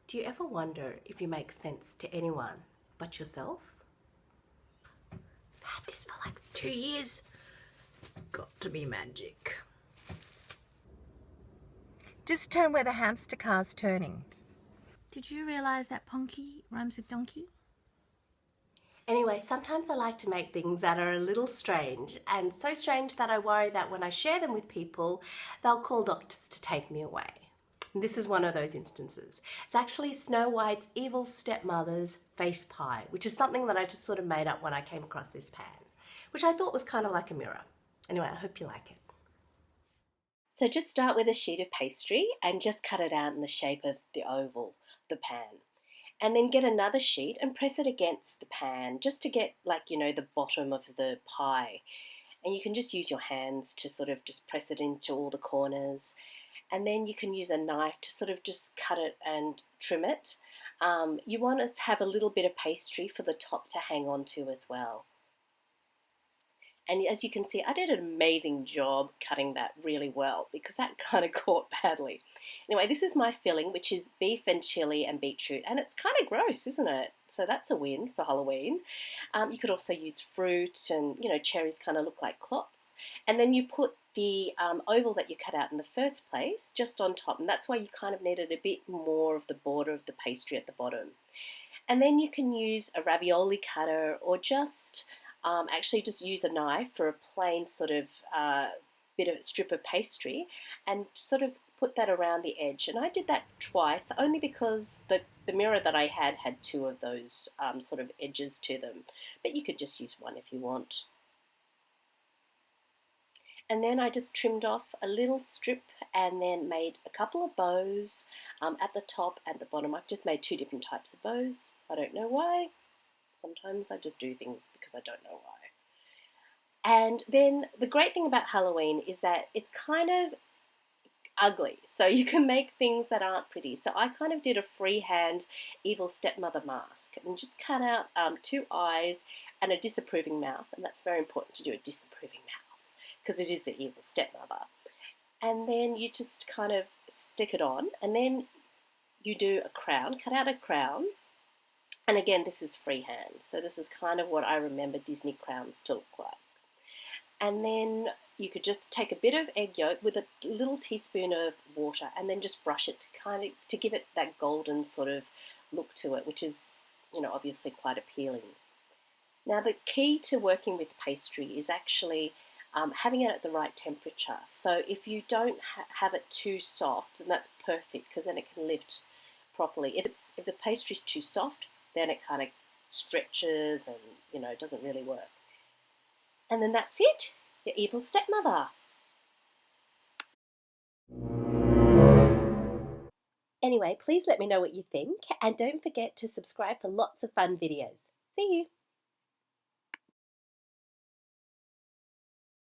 Do you ever wonder if you make sense to anyone but yourself? I've had this for like 2 years. It's got to be magic. Just turn where the hamster car's turning. Did you realise that Ponky rhymes with donkey? Anyway, sometimes I like to make things that are a little strange, and so strange that I worry that when I share them with people, they'll call doctors to take me away. This is one of those instances. It's actually Snow White's evil stepmother's face pie, which is something that I just sort of made up when I came across this pan, which I thought was kind of like a mirror. Anyway, I hope you like it. So just start with a sheet of pastry and just cut it out in the shape of the oval, the pan. And then get another sheet and press it against the pan just to get the bottom of the pie. And you can just use your hands to sort of just press it into all the corners. And then you can use a knife to sort of just cut it and trim it. You want to have a little bit of pastry for the top to hang on to as well. And as you can see, I did an amazing job cutting that really well because that kind of caught badly. Anyway, this is my filling, which is beef and chili and beetroot, and it's kind of gross, isn't it? So that's a win for Halloween. You could also use fruit, and cherries kind of look like clots. And then you put the oval that you cut out in the first place just on top, and that's why you kind of needed a bit more of the border of the pastry at the bottom. And then you can use a ravioli cutter or just actually just use a knife for a plain sort of bit of strip of pastry and sort of put that around the edge. And I did that twice only because the mirror that I had two of those sort of edges to them, but you could just use one if you want. And then I just trimmed off a little strip and then made a couple of bows at the top and the bottom. I've just made two different types of bows. I don't know why. Sometimes I just do things because I don't know why. And then the great thing about Halloween is that it's kind of ugly. So you can make things that aren't pretty. So I kind of did a freehand evil stepmother mask and just cut out two eyes and a disapproving mouth. And that's very important to do, a disapproving mouth, because it is the evil stepmother. And then you just kind of stick it on, and then you do a crown, cut out a crown. And again, this is freehand, so this is kind of what I remember Disney crowns to look like. And then you could just take a bit of egg yolk with a little teaspoon of water and then just brush it to give it that golden sort of look to it, which is, obviously quite appealing. Now, the key to working with pastry is actually having it at the right temperature. So if you don't have it too soft, then that's perfect because then it can lift properly. If the pastry's too soft, then it kind of stretches and, it doesn't really work. And then that's it, your evil stepmother. Anyway, please let me know what you think, and don't forget to subscribe for lots of fun videos. See you!